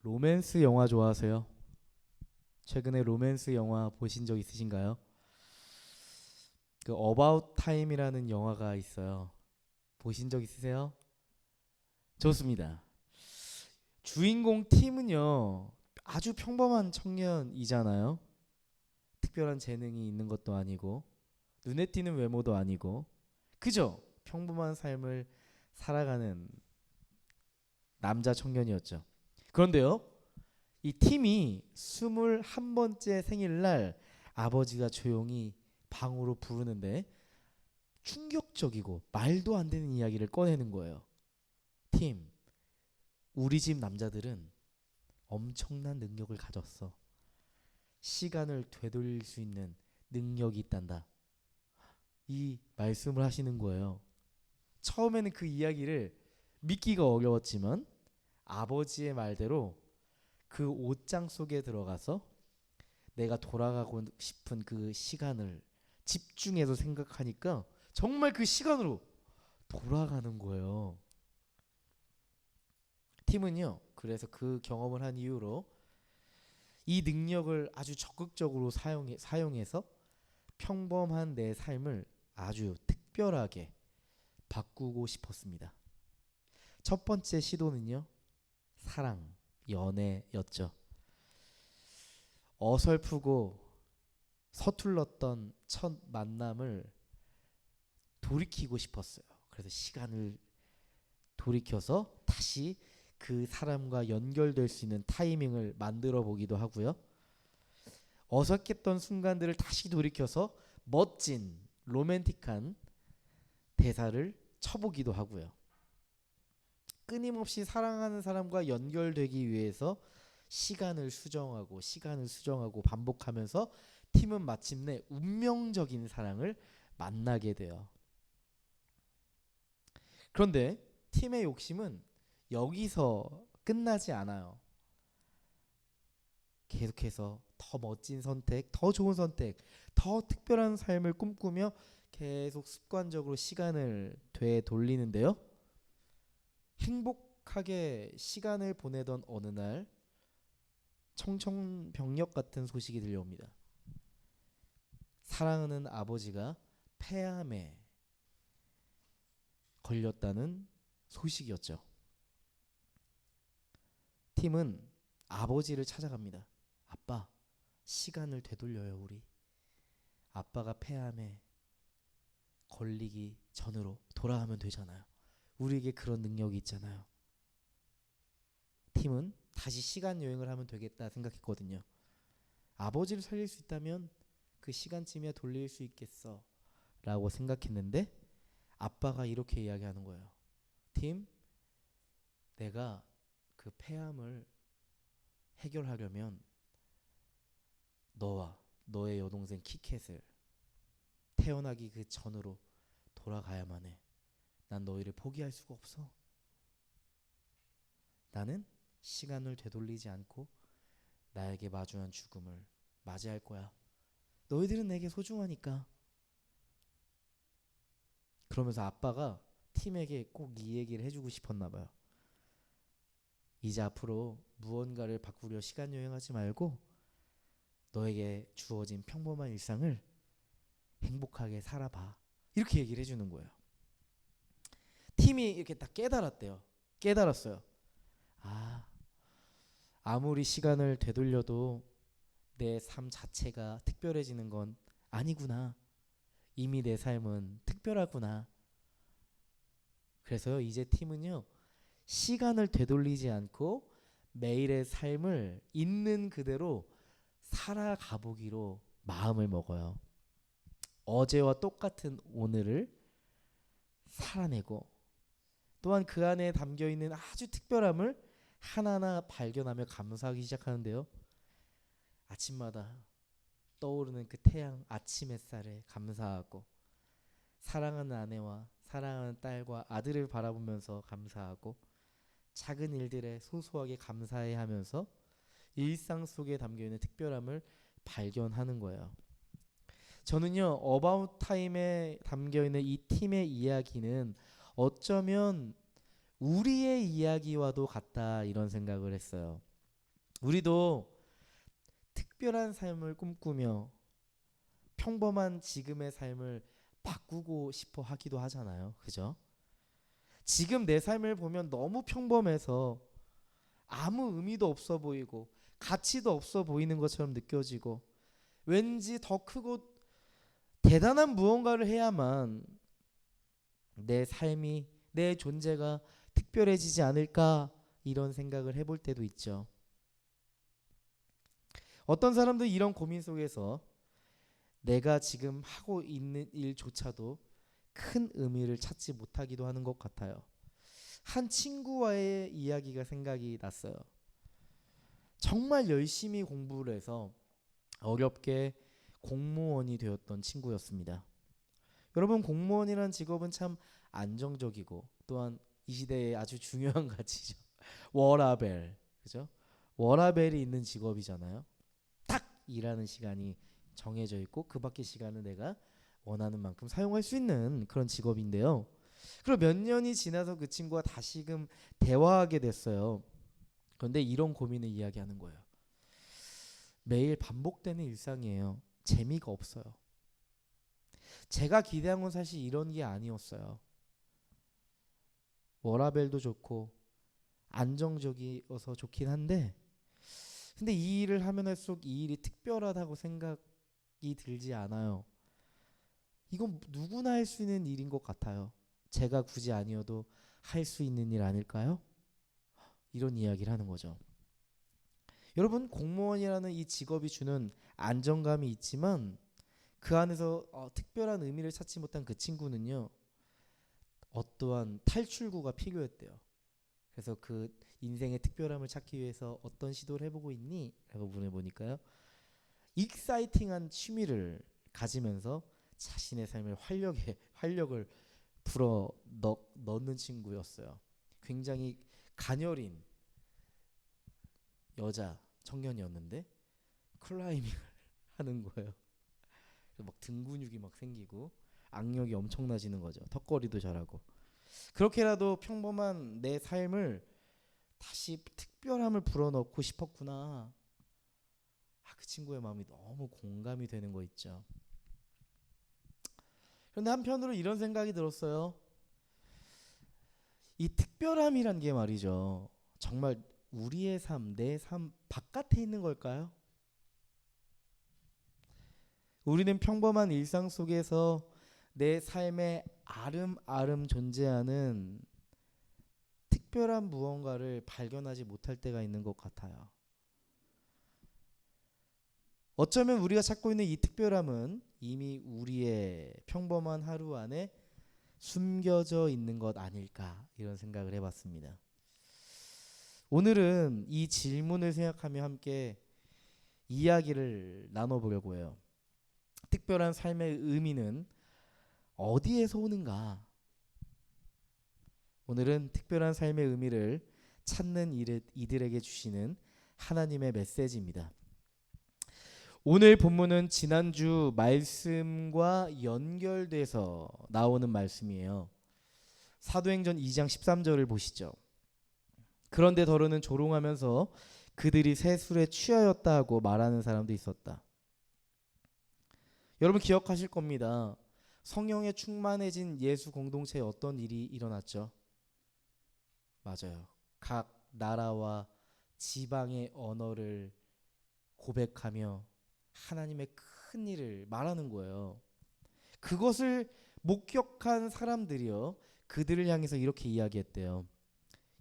로맨스 영화 좋아하세요? 최근에 로맨스 영화 보신 적 있으신가요? 그 어바웃 타임이라는 영화가 있어요. 보신 적 있으세요? 좋습니다. 주인공 팀은요, 아주 평범한 청년이잖아요. 특별한 재능이 있는 것도 아니고 눈에 띄는 외모도 아니고 그저 평범한 삶을 살아가는 남자 청년이었죠. 그런데요, 이 팀이 21번째 생일날 아버지가 조용히 방으로 부르는데 충격적이고 말도 안 되는 이야기를 꺼내는 거예요. 팀, 우리 집 남자들은 엄청난 능력을 가졌어. 시간을 되돌릴 수 있는 능력이 있단다. 이 말씀을 하시는 거예요. 처음에는 그 이야기를 믿기가 어려웠지만 아버지의 말대로 그 옷장 속에 들어가서 내가 돌아가고 싶은 그 시간을 집중해서 생각하니까 정말 그 시간으로 돌아가는 거예요. 팀은요, 그래서 그 경험을 한 이후로 이 능력을 아주 적극적으로 사용해서 평범한 내 삶을 아주 특별하게 바꾸고 싶었습니다. 첫 번째 시도는요, 사랑, 연애였죠. 어설프고 서툴렀던 첫 만남을 돌이키고 싶었어요. 그래서 시간을 돌이켜서 다시 그 사람과 연결될 수 있는 타이밍을 만들어 보기도 하고요. 어색했던 순간들을 다시 돌이켜서 멋진 로맨틱한 대사를 쳐보기도 하고요. 끊임없이 사랑하는 사람과 연결되기 위해서 시간을 수정하고 반복하면서 팀은 마침내 운명적인 사랑을 만나게 돼요. 그런데 팀의 욕심은 여기서 끝나지 않아요. 계속해서 더 멋진 선택, 더 좋은 선택, 더 특별한 삶을 꿈꾸며 계속 습관적으로 시간을 되돌리는데요. 행복하게 시간을 보내던 어느 날 청천벽력 같은 소식이 들려옵니다. 사랑하는 아버지가 폐암에 걸렸다는 소식이었죠. 팀은 아버지를 찾아갑니다. 아빠, 시간을 되돌려요, 우리. 아빠가 폐암에 걸리기 전으로 돌아가면 되잖아요. 우리에게 그런 능력이 있잖아요. 팀은 다시 시간 여행을 하면 되겠다 생각했거든요. 아버지를 살릴 수 있다면 그 시간쯤이야 돌릴 수 있겠어 라고 생각했는데 아빠가 이렇게 이야기하는 거예요. 팀, 내가 그 폐암을 해결하려면 너와 너의 여동생 키캣을 태어나기 그 전으로 돌아가야만 해. 난 너희를 포기할 수가 없어. 나는 시간을 되돌리지 않고 나에게 마주한 죽음을 맞이할 거야. 너희들은 내게 소중하니까. 그러면서 아빠가 팀에게 꼭 이 얘기를 해주고 싶었나 봐요. 이제 앞으로 무언가를 바꾸려 시간 여행하지 말고 너에게 주어진 평범한 일상을 행복하게 살아봐. 이렇게 얘기를 해주는 거예요. 팀이 이렇게 딱 깨달았대요. 깨달았어요. 아, 아무리 시간을 되돌려도 내 삶 자체가 특별해지는 건 아니구나. 이미 내 삶은 특별하구나. 그래서요, 이제 팀은요, 시간을 되돌리지 않고 매일의 삶을 있는 그대로 살아가 보기로 마음을 먹어요. 어제와 똑같은 오늘을 살아내고 또한 그 안에 담겨 있는 아주 특별함을 하나하나 발견하며 감사하기 시작하는데요. 아침마다 떠오르는 그 태양 아침 햇살에 감사하고 사랑하는 아내와 사랑하는 딸과 아들을 바라보면서 감사하고 작은 일들에 소소하게 감사해 하면서 일상 속에 담겨있는 특별함을 발견하는 거예요. 저는요, 어바웃 타임에 담겨있는 이 팀의 이야기는 어쩌면 우리의 이야기와도 같다 이런 생각을 했어요. 우리도 특별한 삶을 꿈꾸며 평범한 지금의 삶을 바꾸고 싶어 하기도 하잖아요. 그죠? 지금 내 삶을 보면 너무 평범해서 아무 의미도 없어 보이고 가치도 없어 보이는 것처럼 느껴지고 왠지 더 크고 대단한 무언가를 해야만 내 삶이 내 존재가 특별해지지 않을까 이런 생각을 해볼 때도 있죠. 어떤 사람도 이런 고민 속에서 내가 지금 하고 있는 일조차도 큰 의미를 찾지 못하기도 하는 것 같아요. 한 친구와의 이야기가 생각이 났어요. 정말 열심히 공부를 해서 어렵게 공무원이 되었던 친구였습니다. 여러분, 공무원이라는 직업은 참 안정적이고 또한 이 시대에 아주 중요한 가치죠. 워라밸, 그죠? 워라밸이 있는 직업이잖아요. 딱 일하는 시간이 정해져 있고 그 밖의 시간은 내가 원하는 만큼 사용할 수 있는 그런 직업인데요. 그리고 몇 년이 지나서 그 친구와 다시금 대화하게 됐어요. 그런데 이런 고민을 이야기하는 거예요. 매일 반복되는 일상이에요. 재미가 없어요. 제가 기대한 건 사실 이런 게 아니었어요. 워라밸도 좋고 안정적이어서 좋긴 한데 근데 이 일을 하면 할수록 이 일이 특별하다고 생각이 들지 않아요. 이건 누구나 할 수 있는 일인 것 같아요. 제가 굳이 아니어도 할 수 있는 일 아닐까요? 이런 이야기를 하는 거죠. 여러분, 공무원이라는 이 직업이 주는 안정감이 있지만 그 안에서 특별한 의미를 찾지 못한 그 친구는요, 어떠한 탈출구가 필요했대요. 그래서 그 인생의 특별함을 찾기 위해서 어떤 시도를 해보고 있니? 라고 물어보니까요, 익사이팅한 취미를 가지면서 자신의 삶의 활력을 넣는 친구였어요. 굉장히 가녀린 여자 청년이었는데 클라이밍을 하는 거예요. 막 등 근육이 막 생기고 악력이 엄청나지는 거죠. 턱걸이도 잘하고. 그렇게라도 평범한 내 삶을 다시 특별함을 불어넣고 싶었구나. 그 친구의 마음이 너무 공감이 되는 거 있죠. 그런데 한편으로 이런 생각이 들었어요. 이 특별함이란 게 말이죠. 정말 우리의 삶, 내 삶 바깥에 있는 걸까요? 우리는 평범한 일상 속에서 내 삶에 아름아름 존재하는 특별한 무언가를 발견하지 못할 때가 있는 것 같아요. 어쩌면 우리가 찾고 있는 이 특별함은 이미 우리의 평범한 하루 안에 숨겨져 있는 것 아닐까 이런 생각을 해봤습니다. 오늘은 이 질문을 생각하며 함께 이야기를 나눠보려고 해요. 특별한 삶의 의미는 어디에서 오는가? 오늘은 특별한 삶의 의미를 찾는 이들에게 주시는 하나님의 메시지입니다. 오늘 본문은 지난주 말씀과 연결돼서 나오는 말씀이에요. 사도행전 2장 13절을 보시죠. 그런데 더러는 조롱하면서 그들이 새 술에 취하였다 하고 말하는 사람도 있었다. 여러분 기억하실 겁니다. 성령에 충만해진 예수 공동체에 어떤 일이 일어났죠? 맞아요. 각 나라와 지방의 언어를 고백하며 하나님의 큰 일을 말하는 거예요. 그것을 목격한 사람들이요, 그들을 향해서 이렇게 이야기했대요.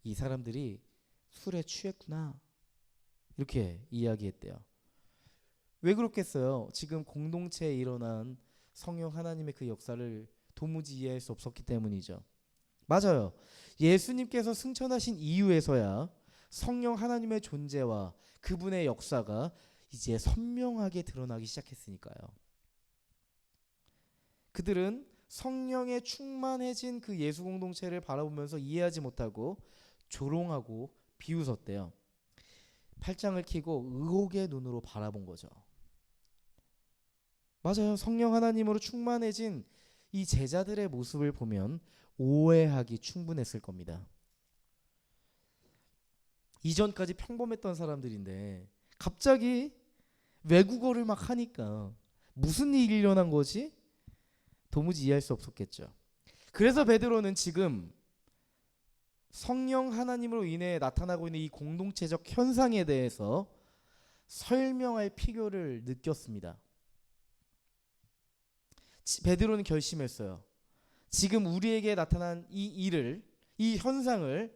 이 사람들이 술에 취했구나. 이렇게 이야기했대요. 왜 그렇겠어요? 지금 공동체에 일어난 성령 하나님의 그 역사를 도무지 이해할 수 없었기 때문이죠. 맞아요. 예수님께서 승천하신 이후에서야 성령 하나님의 존재와 그분의 역사가 이제 선명하게 드러나기 시작했으니까요. 그들은 성령에 충만해진 그 예수 공동체를 바라보면서 이해하지 못하고 조롱하고 비웃었대요. 팔짱을 끼고 의혹의 눈으로 바라본 거죠. 맞아요. 성령 하나님으로 충만해진 이 제자들의 모습을 보면 오해하기 충분했을 겁니다. 이전까지 평범했던 사람들인데 갑자기 외국어를 막 하니까 무슨 일이 일어난 거지? 도무지 이해할 수 없었겠죠. 그래서 베드로는 지금 성령 하나님으로 인해 나타나고 있는 이 공동체적 현상에 대해서 설명할 필요를 느꼈습니다. 베드로는 결심했어요. 지금 우리에게 나타난 이 일을, 이 현상을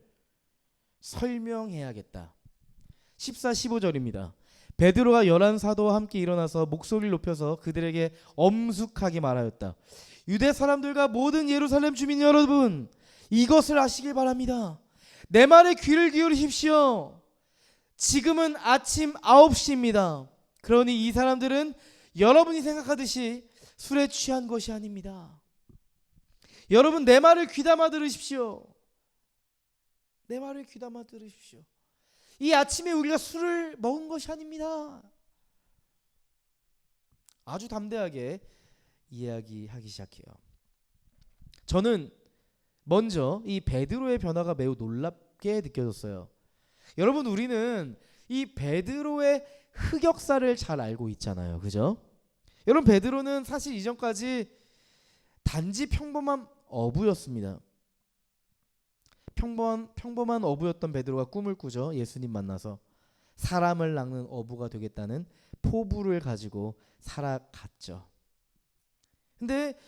설명해야겠다. 14, 15절입니다. 베드로가 11 사도와 함께 일어나서 목소리를 높여서 그들에게 엄숙하게 말하였다. 유대 사람들과 모든 예루살렘 주민 여러분, 이것을 아시길 바랍니다. 내 말에 귀를 기울이십시오. 지금은 아침 9시입니다. 그러니 이 사람들은 여러분이 생각하듯이 술에 취한 것이 아닙니다. 여러분, 내 말을 귀담아 들으십시오. 내 말을 귀담아 들으십시오. 이 아침에 우리가 술을 먹은 것이 아닙니다. 아주 담대하게 이야기하기 시작해요. 저는 먼저 이 베드로의 변화가 매우 놀랍게 느껴졌어요. 여러분, 우리는 이 베드로의 흑역사를 잘 알고 있잖아요. 그죠? 여러분, 베드로는 사실 이전까지 단지 평범한 어부였습니다. 평범한 어부였던 베드로가 꿈을 꾸죠. 예수님 만나서 사람을 낚는 어부가 되겠다는 포부를 가지고 살아갔죠. 근데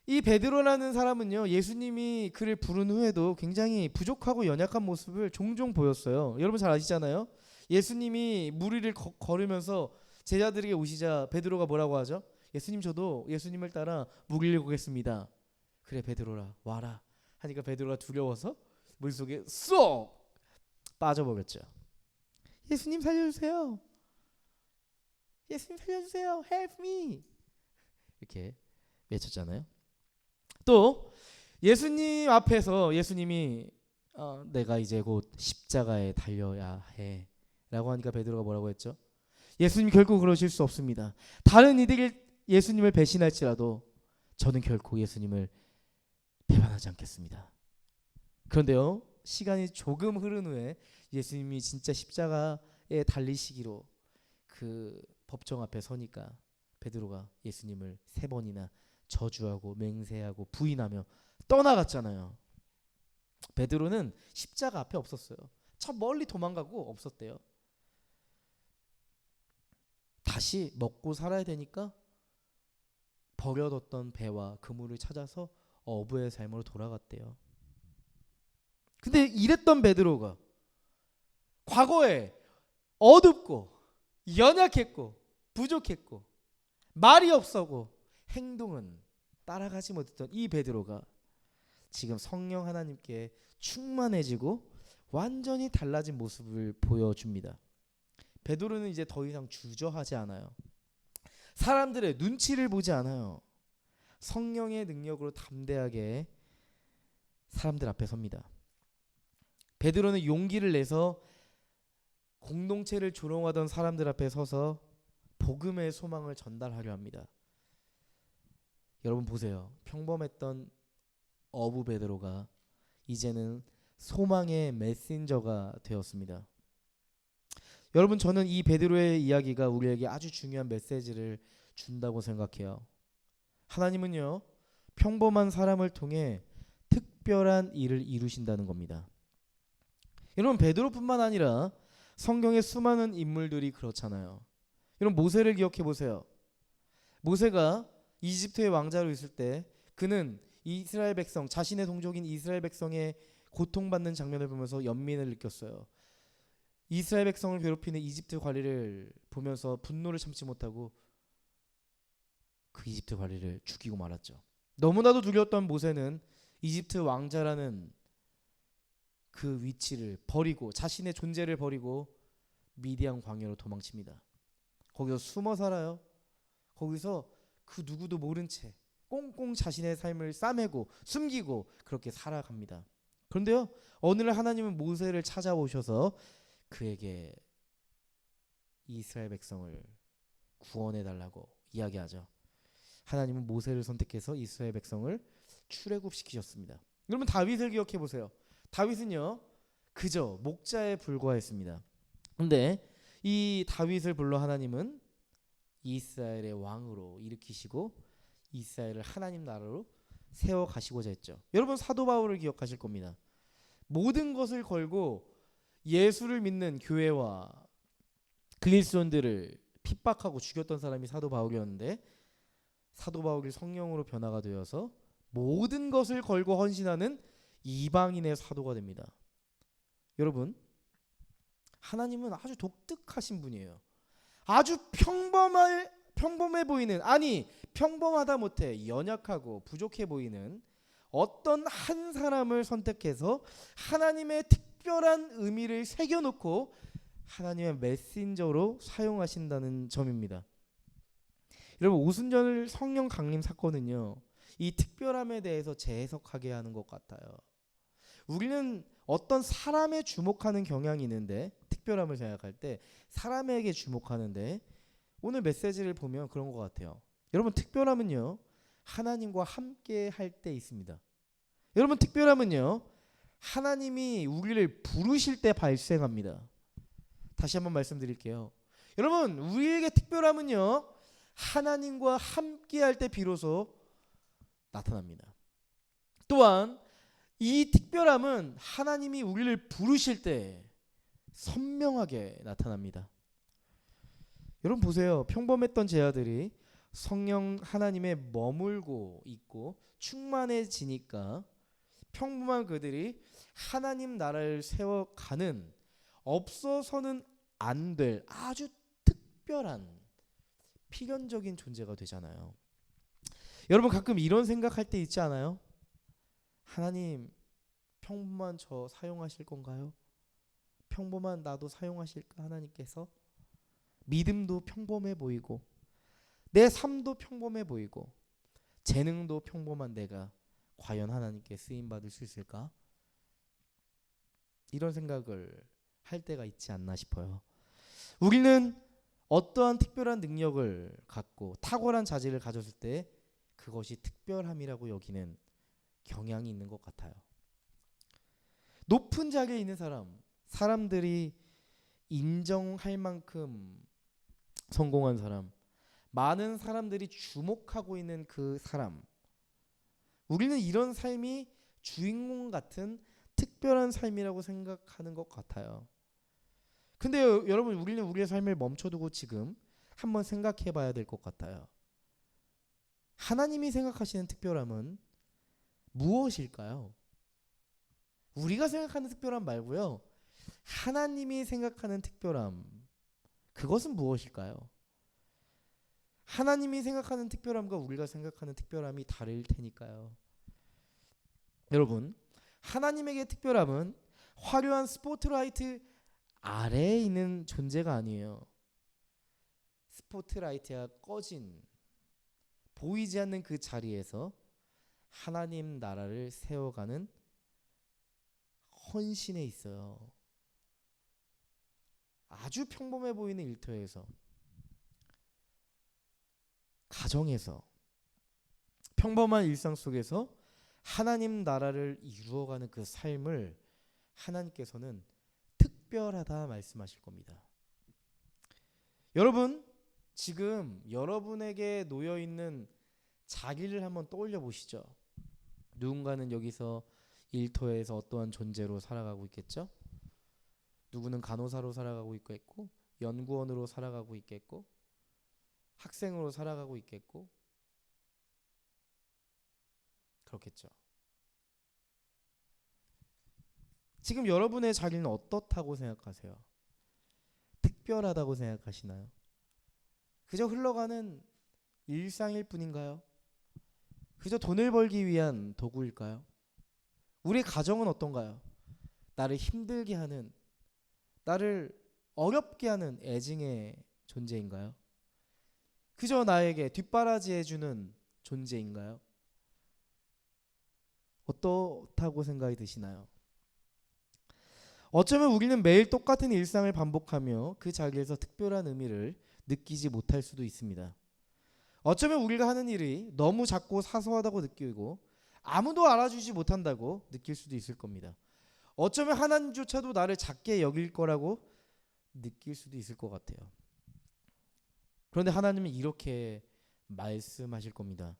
이 베드로라는 사람은요, 예수님이 그를 부른 후에도 굉장히 부족하고 연약한 모습을 종종 보였어요. 여러분 잘 아시잖아요. 예수님이 물 위를 걸으면서 제자들에게 오시자 베드로가 뭐라고 하죠? 예수님, 저도 예수님을 따라 물 위를 걷겠습니다. 그래 베드로라, 와라 하니까 베드로가 두려워서 물속에 쏙 빠져버렸죠. 예수님 살려주세요. 예수님 살려주세요. Help me. 이렇게 외쳤잖아요. 또 예수님 앞에서 예수님이 내가 이제 곧 십자가에 달려야 해 라고 하니까 베드로가 뭐라고 했죠? 예수님 결코 그러실 수 없습니다. 다른 이들이 예수님을 배신할지라도 저는 결코 예수님을 배반하지 않겠습니다. 그런데요, 시간이 조금 흐른 후에 예수님이 진짜 십자가에 달리시기로 그 법정 앞에 서니까 베드로가 예수님을 3번이나 저주하고 맹세하고 부인하며 떠나갔잖아요. 베드로는 십자가 앞에 없었어요. 저 멀리 도망가고 없었대요. 다시 먹고 살아야 되니까 버려뒀던 배와 그물을 찾아서 어부의 삶으로 돌아갔대요. 근데 이랬던 베드로가 과거에 어둡고 연약했고 부족했고 말이 없었고 행동은 따라가지 못했던 이 베드로가 지금 성령 하나님께 충만해지고 완전히 달라진 모습을 보여줍니다. 베드로는 이제 더 이상 주저하지 않아요. 사람들의 눈치를 보지 않아요. 성령의 능력으로 담대하게 사람들 앞에 섭니다. 베드로는 용기를 내서 공동체를 조롱하던 사람들 앞에 서서 복음의 소망을 전달하려 합니다. 여러분 보세요. 평범했던 어부 베드로가 이제는 소망의 메신저가 되었습니다. 여러분, 저는 이 베드로의 이야기가 우리에게 아주 중요한 메시지를 준다고 생각해요. 하나님은요, 평범한 사람을 통해 특별한 일을 이루신다는 겁니다. 여러분, 베드로뿐만 아니라 성경의 수많은 인물들이 그렇잖아요. 여러분, 모세를 기억해 보세요. 모세가 이집트의 왕자로 있을 때 그는 이스라엘 백성, 자신의 동족인 이스라엘 백성의 고통받는 장면을 보면서 연민을 느꼈어요. 이스라엘 백성을 괴롭히는 이집트 관리를 보면서 분노를 참지 못하고 그 이집트 관리를 죽이고 말았죠. 너무나도 두려웠던 모세는 이집트 왕자라는 그 위치를 버리고 자신의 존재를 버리고 미디안 광야로 도망칩니다. 거기서 숨어 살아요. 거기서 그 누구도 모른 채 꽁꽁 자신의 삶을 싸매고 숨기고 그렇게 살아갑니다. 그런데요, 어느 날 하나님은 모세를 찾아오셔서 그에게 이스라엘 백성을 구원해달라고 이야기하죠. 하나님은 모세를 선택해서 이스라엘 백성을 출애굽시키셨습니다. 여러분, 다윗을 기억해 보세요. 다윗은요, 그저 목자에 불과했습니다. 근데 이 다윗을 불러 하나님은 이스라엘의 왕으로 일으키시고 이스라엘을 하나님 나라로 세워 가시고자 했죠. 여러분 사도 바울을 기억하실 겁니다. 모든 것을 걸고 예수를 믿는 교회와 그리스도인들을 핍박하고 죽였던 사람이 사도 바울이었는데 사도 바울이 성령으로 변화가 되어서 모든 것을 걸고 헌신하는 이방인의 사도가 됩니다. 여러분, 하나님은 아주 독특하신 분이에요. 아주 평범해 보이는, 아니 평범하다 못해 연약하고 부족해 보이는 어떤 한 사람을 선택해서 하나님의 특별한 의미를 새겨놓고 하나님의 메신저로 사용하신다는 점입니다. 여러분, 오순절 성령 강림 사건은요, 이 특별함에 대해서 재해석하게 하는 것 같아요. 우리는 어떤 사람에 주목하는 경향이 있는데, 특별함을 생각할 때 사람에게 주목하는데, 오늘 메시지를 보면 그런 것 같아요. 여러분, 특별함은요, 하나님과 함께 할 때 있습니다. 여러분, 특별함은요, 하나님이 우리를 부르실 때 발생합니다. 다시 한번 말씀드릴게요. 여러분, 우리에게 특별함은요, 하나님과 함께 할 때 비로소 나타납니다. 또한 이 특별함은 하나님이 우리를 부르실 때 선명하게 나타납니다. 여러분 보세요. 평범했던 제자들이 성령 하나님에 머물고 있고 충만해지니까 평범한 그들이 하나님 나라를 세워가는 없어서는 안 될 아주 특별한 필연적인 존재가 되잖아요. 여러분 가끔 이런 생각할 때 있지 않아요? 하나님, 평범한 저 사용하실 건가요? 평범한 나도 사용하실까 하나님께서? 믿음도 평범해 보이고 내 삶도 평범해 보이고 재능도 평범한 내가 과연 하나님께 쓰임받을 수 있을까? 이런 생각을 할 때가 있지 않나 싶어요. 우리는 어떠한 특별한 능력을 갖고 탁월한 자질을 가졌을 때 그것이 특별함이라고 여기는 경향이 있는 것 같아요. 높은 자리에 있는 사람들이 인정할 만큼 성공한 사람, 많은 사람들이 주목하고 있는 그 사람, 우리는 이런 삶이 주인공 같은 특별한 삶이라고 생각하는 것 같아요. 근데 여러분, 우리는 우리의 삶을 멈춰두고 지금 한번 생각해 봐야 될 것 같아요. 하나님이 생각하시는 특별함은 무엇일까요? 우리가 생각하는 특별함 말고요, 하나님이 생각하는 특별함, 그것은 무엇일까요? 하나님이 생각하는 특별함과 우리가 생각하는 특별함이 다를 테니까요. 여러분, 하나님에게 특별함은 화려한 스포트라이트 아래에 있는 존재가 아니에요. 스포트라이트가 꺼진 보이지 않는 그 자리에서 하나님 나라를 세워가는 헌신에 있어요. 아주 평범해 보이는 일터에서, 가정에서, 평범한 일상 속에서 하나님 나라를 이루어가는 그 삶을 하나님께서는 특별하다 말씀하실 겁니다. 여러분, 지금 여러분에게 놓여있는 자기를 한번 떠올려 보시죠. 누군가는 여기서 일터에서 어떠한 존재로 살아가고 있겠죠? 누구는 간호사로 살아가고 있겠고, 연구원으로 살아가고 있겠고, 학생으로 살아가고 있겠고, 그렇겠죠. 지금 여러분의 자리는 어떻다고 생각하세요? 특별하다고 생각하시나요? 그저 흘러가는 일상일 뿐인가요? 그저 돈을 벌기 위한 도구일까요? 우리 가정은 어떤가요? 나를 힘들게 하는, 나를 어렵게 하는 애증의 존재인가요? 그저 나에게 뒷바라지해주는 존재인가요? 어떻다고 생각이 드시나요? 어쩌면 우리는 매일 똑같은 일상을 반복하며 그 자리에서 특별한 의미를 느끼지 못할 수도 있습니다. 어쩌면 우리가 하는 일이 너무 작고 사소하다고 느끼고 아무도 알아주지 못한다고 느낄 수도 있을 겁니다. 어쩌면 하나님조차도 나를 작게 여길 거라고 느낄 수도 있을 것 같아요. 그런데 하나님은 이렇게 말씀하실 겁니다.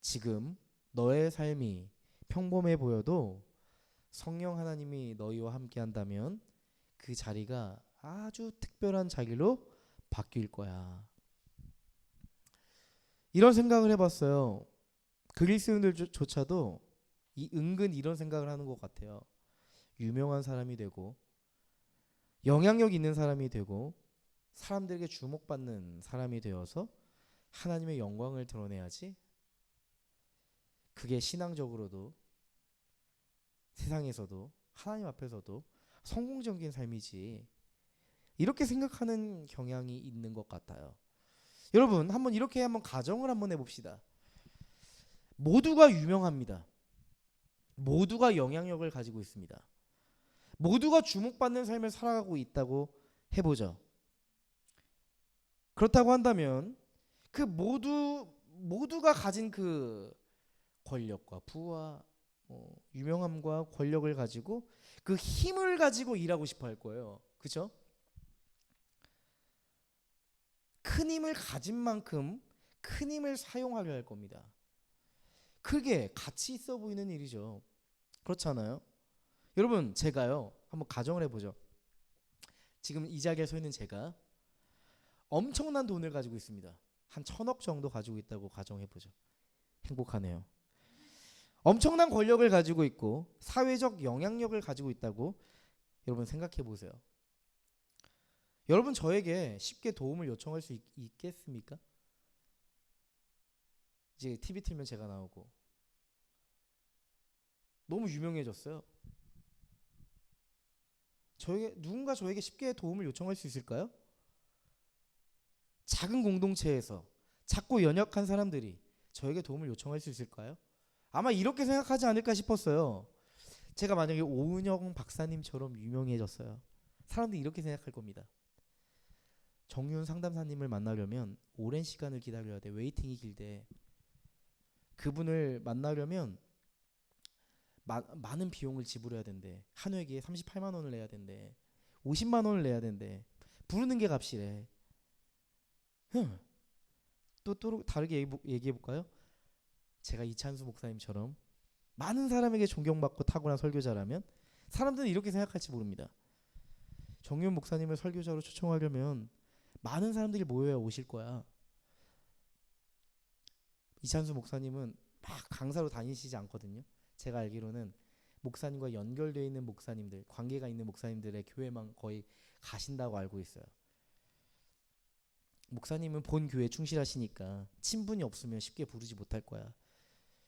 지금 너의 삶이 평범해 보여도 성령 하나님이 너희와 함께 한다면 그 자리가 아주 특별한 자리로 바뀔 거야. 이런 생각을 해봤어요. 그리스도인들조차도 은근 이런 생각을 하는 것 같아요. 유명한 사람이 되고 영향력 있는 사람이 되고 사람들에게 주목받는 사람이 되어서 하나님의 영광을 드러내야지. 그게 신앙적으로도 세상에서도 하나님 앞에서도 성공적인 삶이지. 이렇게 생각하는 경향이 있는 것 같아요. 여러분 한번 이렇게 한번 가정을 한번 해봅시다. 모두가 유명합니다. 모두가 영향력을 가지고 있습니다. 모두가 주목받는 삶을 살아가고 있다고 해보죠. 그렇다고 한다면 그 모두가 가진 그 권력과 부와 유명함과 권력을 가지고 그 힘을 가지고 일하고 싶어 할 거예요. 그렇죠? 큰 힘을 가진 만큼 큰 힘을 사용하려 할 겁니다. 그게 가치 있어 보이는 일이죠. 그렇지 않아요? 여러분 제가요 한번 가정을 해보죠. 지금 이 자리에 서 있는 제가 엄청난 돈을 가지고 있습니다. 한 1,000억 정도 가지고 있다고 가정해보죠. 행복하네요. 엄청난 권력을 가지고 있고 사회적 영향력을 가지고 있다고 여러분 생각해 보세요. 여러분 저에게 쉽게 도움을 요청할 수 있겠습니까? 이제 TV 틀면 제가 나오고 너무 유명해졌어요. 누군가 저에게 쉽게 도움을 요청할 수 있을까요? 작은 공동체에서 작고 연약한 사람들이 저에게 도움을 요청할 수 있을까요? 아마 이렇게 생각하지 않을까 싶었어요. 제가 만약에 오은영 박사님처럼 유명해졌어요. 사람들이 이렇게 생각할 겁니다. 정윤 상담사님을 만나려면 오랜 시간을 기다려야 돼. 웨이팅이 길대. 그분을 만나려면 많은 비용을 지불해야 된대. 한 회기에 38만 원을 내야 된대. 50만 원을 내야 된대. 부르는 게 값이래. 또 다르게 얘기해 볼까요? 제가 이찬수 목사님처럼 많은 사람에게 존경받고 탁월한 설교자라면 사람들은 이렇게 생각할지 모릅니다. 정윤 목사님을 설교자로 초청하려면 많은 사람들이 모여야 오실 거야. 이찬수 목사님은 막 강사로 다니시지 않거든요. 제가 알기로는 목사님과 연결되어 있는 목사님들, 관계가 있는 목사님들의 교회만 거의 가신다고 알고 있어요. 목사님은 본 교회에 충실하시니까 친분이 없으면 쉽게 부르지 못할 거야.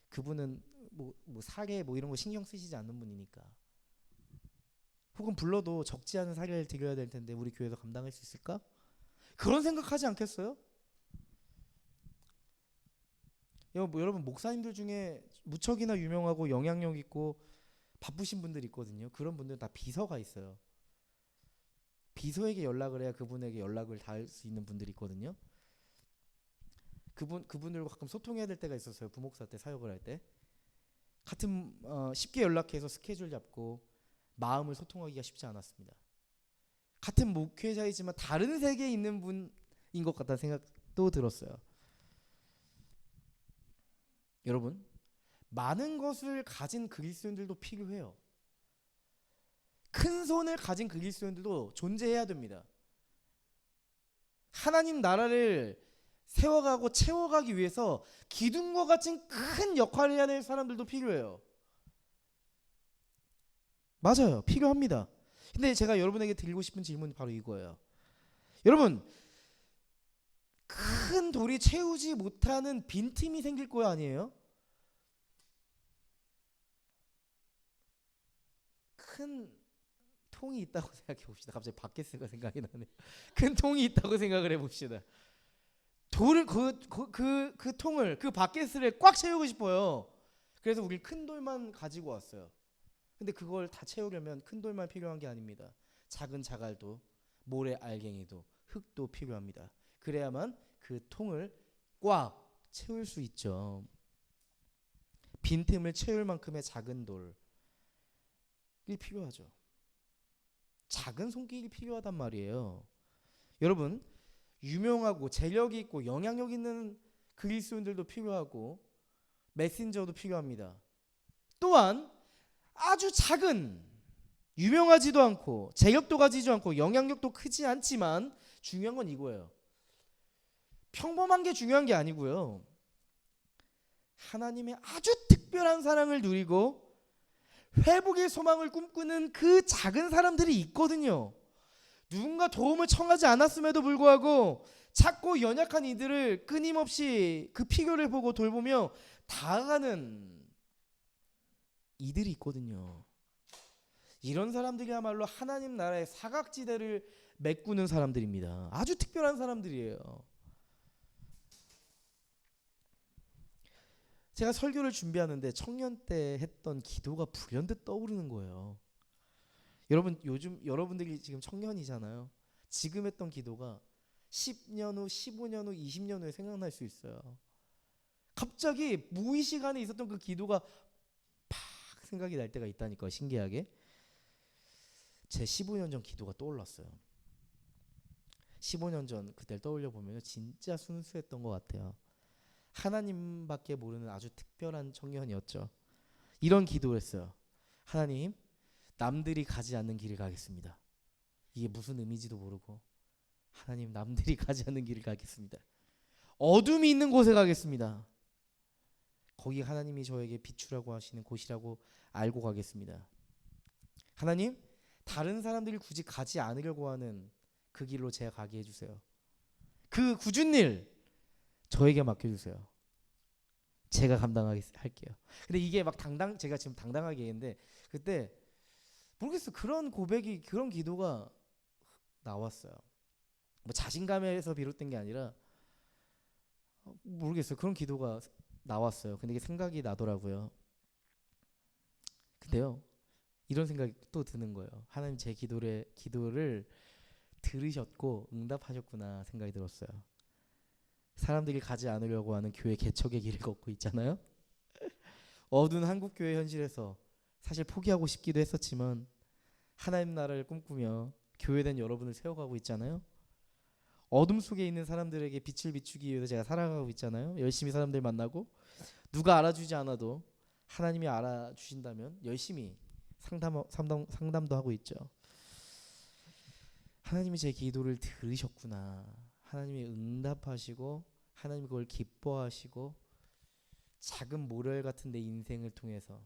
그분은 뭐 사례 이런 거 신경 쓰시지 않는 분이니까. 혹은 불러도 적지 않은 사례를 드려야 될 텐데 우리 교회에서 감당할 수 있을까? 그런 생각하지 않겠어요? 여러분 목사님들 중에 무척이나 유명하고 영향력 있고 바쁘신 분들 있거든요. 그런 분들은 다 비서가 있어요. 비서에게 연락을 해야 그분에게 연락을 닿을 수 있는 분들이 있거든요. 그분들과 가끔 소통해야 될 때가 있었어요. 부목사 때 사역을 할 때. 같은 쉽게 연락해서 스케줄 잡고 마음을 소통하기가 쉽지 않았습니다. 같은 목회자이지만 다른 세계에 있는 분인 것 같다는 생각도 들었어요. 여러분, 많은 것을 가진 그리스도인들도 필요해요. 큰 손을 가진 그리스도인들도 존재해야 됩니다. 하나님 나라를 세워가고 채워가기 위해서 기둥과 같은 큰 역할을 해야 될 사람들도 필요해요. 맞아요. 필요합니다. 근데 제가 여러분에게 드리고 싶은 질문이 바로 이거예요. 여러분, 큰 돌이 채우지 못하는 빈틈이 생길 거 아니에요? 큰 통이 있다고 생각해 봅시다. 갑자기 바켓스가 생각이 나네. 큰 통이 있다고 생각을 해봅시다. 돌을 그 통을 그 바켓을 꽉 채우고 싶어요. 그래서 우리 큰 돌만 가지고 왔어요. 근데 그걸 다 채우려면 큰 돌만 필요한 게 아닙니다. 작은 자갈도 모래 알갱이도 흙도 필요합니다. 그래야만 그 통을 꽉 채울 수 있죠. 빈틈을 채울 만큼의 작은 돌. 필요하죠. 작은 손길이 필요하단 말이에요. 여러분, 유명하고 재력이 있고 영향력 있는 그리스도인들도 필요하고 메신저도 필요합니다. 또한 아주 작은, 유명하지도 않고 재력도 가지지 않고 영향력도 크지 않지만 중요한 건 이거예요. 평범한 게 중요한 게 아니고요. 하나님의 아주 특별한 사랑을 누리고 회복의 소망을 꿈꾸는 그 작은 사람들이 있거든요. 누군가 도움을 청하지 않았음에도 불구하고 작고 연약한 이들을 끊임없이 그 필요를 보고 돌보며 다가가는 이들이 있거든요. 이런 사람들이야말로 하나님 나라의 사각지대를 메꾸는 사람들입니다. 아주 특별한 사람들이에요. 제가 설교를 준비하는데 청년 때 했던 기도가 불현듯 떠오르는 거예요. 여러분, 요즘 여러분들이 지금 청년이잖아요. 지금 했던 기도가 10년 후, 15년 후, 20년 후에 생각날 수 있어요. 갑자기 무의식 안에 있었던 그 기도가 팍 생각이 날 때가 있다니까요. 신기하게. 제 15년 전 기도가 떠올랐어요. 15년 전 그때를 떠올려 보면 진짜 순수했던 것 같아요. 하나님밖에 모르는 아주 특별한 청년이었죠. 이런 기도를 했어요. 하나님, 남들이 가지 않는 길을 가겠습니다. 이게 무슨 의미인지도 모르고, 하나님, 남들이 가지 않는 길을 가겠습니다. 어둠이 있는 곳에 가겠습니다. 거기 하나님이 저에게 비추라고 하시는 곳이라고 알고 가겠습니다. 하나님, 다른 사람들이 굳이 가지 않으려고 하는 그 길로 제가 가게 해주세요. 그 굳은 일 저에게 맡겨주세요. 제가 감당하게 할게요. 근데 이게 막 제가 지금 당당하게 얘기했는데 그때 모르겠어. 그런 고백이, 그런 기도가 나왔어요. 뭐 자신감에서 비롯된 게 아니라 모르겠어요. 그런 기도가 나왔어요. 근데 이게 생각이 나더라고요. 근데요, 이런 생각이 또 드는 거예요. 하나님 제 기도를 들으셨고 응답하셨구나 생각이 들었어요. 사람들이 가지 않으려고 하는 교회 개척의 길을 걷고 있잖아요. 어두운 한국교회 현실에서 사실 포기하고 싶기도 했었지만 하나님 나라를 꿈꾸며 교회된 여러분을 세워가고 있잖아요. 어둠 속에 있는 사람들에게 빛을 비추기 위해서 제가 살아가고 있잖아요. 열심히 사람들 만나고 누가 알아주지 않아도 하나님이 알아주신다면 열심히 상담도 하고 있죠. 하나님이 제 기도를 들으셨구나. 하나님이 응답하시고 하나님이 그걸 기뻐하시고 작은 모래 같은 내 인생을 통해서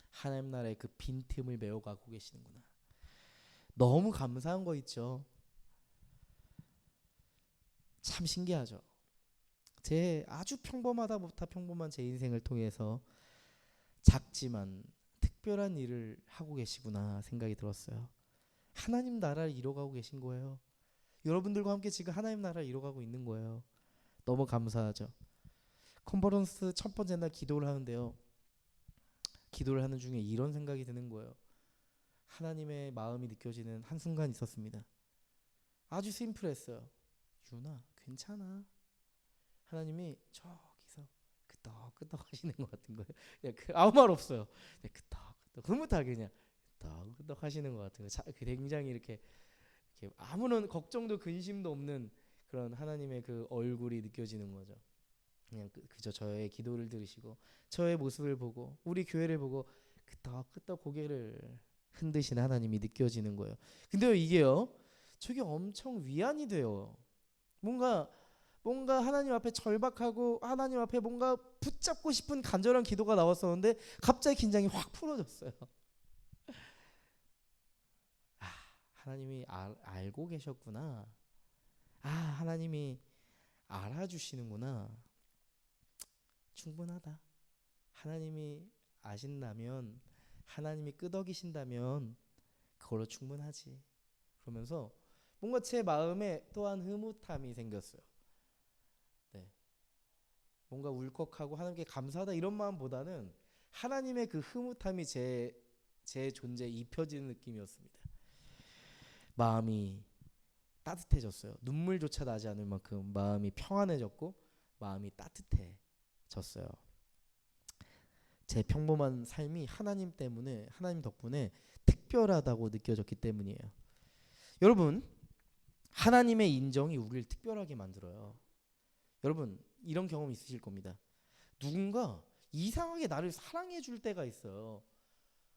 하나님 나라의 그 빈틈을 메워가고 계시는구나. 너무 감사한 거 있죠. 참 신기하죠. 제 아주 평범하다 못하 평범한 제 인생을 통해서 작지만 특별한 일을 하고 계시구나 생각이 들었어요. 하나님 나라를 이뤄가고 계신 거예요. 여러분들과 함께 지금 하나님 나라를 이뤄가고 있는 거예요. 너무 감사하죠. 컨퍼런스 첫 번째 날 기도를 하는데요. 기도를 하는 중에 이런 생각이 드는 거예요. 하나님의 마음이 느껴지는 한순간 있었습니다. 아주 심플했어요. 유나, 괜찮아. 하나님이 저기서 끄덕끄덕 하시는 것 같은 거예요. 아무 말 없어요. 끄덕끄덕 흐뭇하게 그냥 끄덕끄덕 하시는 것 같은 거예요. 굉장히 이렇게 아무런 걱정도 근심도 없는 그런 하나님의 그 얼굴이 느껴지는 거죠. 그냥 그저 저의 기도를 들으시고 저의 모습을 보고 우리 교회를 보고 끄덕끄덕 고개를 흔드시는 하나님이 느껴지는 거예요. 근데요, 이게요, 저게 엄청 위안이 돼요. 뭔가 하나님 앞에 절박하고 하나님 앞에 뭔가 붙잡고 싶은 간절한 기도가 나왔었는데 갑자기 긴장이 확 풀어졌어요. 하나님이 알고 계셨구나. 하나님이 알아주시는구나. 충분하다. 하나님이 아신다면, 하나님이 끄덕이신다면 그걸로 충분하지. 그러면서 뭔가 제 마음에 또한 흐뭇함이 생겼어요. 네. 뭔가 울컥하고 하나님께 감사하다 이런 마음보다는 하나님의 그 흐뭇함이 제 존재에 입혀지는 느낌이었습니다. 마음이 따뜻해졌어요. 눈물조차 나지 않을 만큼 마음이 평안해졌고 마음이 따뜻해졌어요. 제 평범한 삶이 하나님 때문에, 하나님 덕분에 특별하다고 느껴졌기 때문이에요. 여러분, 하나님의 인정이 우리를 특별하게 만들어요. 여러분, 이런 경험 있으실 겁니다. 누군가 이상하게 나를 사랑해 줄 때가 있어요.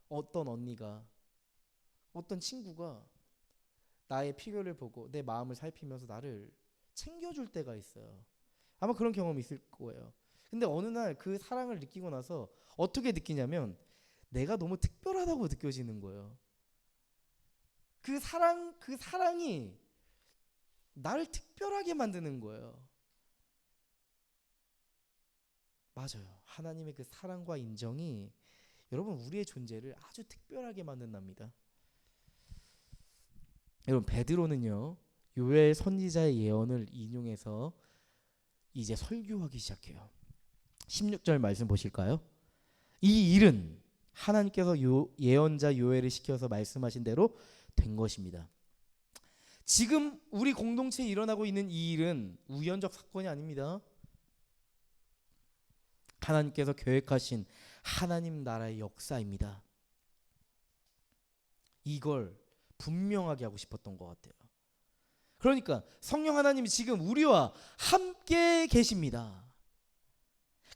어떤 언니가, 어떤 친구가 나의 필요를 보고 내 마음을 살피면서 나를 챙겨줄 때가 있어요. 아마 그런 경험이 있을 거예요. 근데 어느 날 그 사랑을 느끼고 나서 어떻게 느끼냐면 내가 너무 특별하다고 느껴지는 거예요. 그 사랑이 나를 특별하게 만드는 거예요. 맞아요. 하나님의 그 사랑과 인정이 여러분 우리의 존재를 아주 특별하게 만든답니다. 여러분, 베드로는요 요엘 선지자의 예언을 인용해서 이제 설교하기 시작해요. 16절 말씀 보실까요? 이 일은 하나님께서 예언자 요엘을 시켜서 말씀하신 대로 된 것입니다. 지금 우리 공동체에 일어나고 있는 이 일은 우연적 사건이 아닙니다. 하나님께서 계획하신 하나님 나라의 역사입니다. 이걸 분명하게 하고 싶었던 것 같아요. 그러니까 성령 하나님이 지금 우리와 함께 계십니다.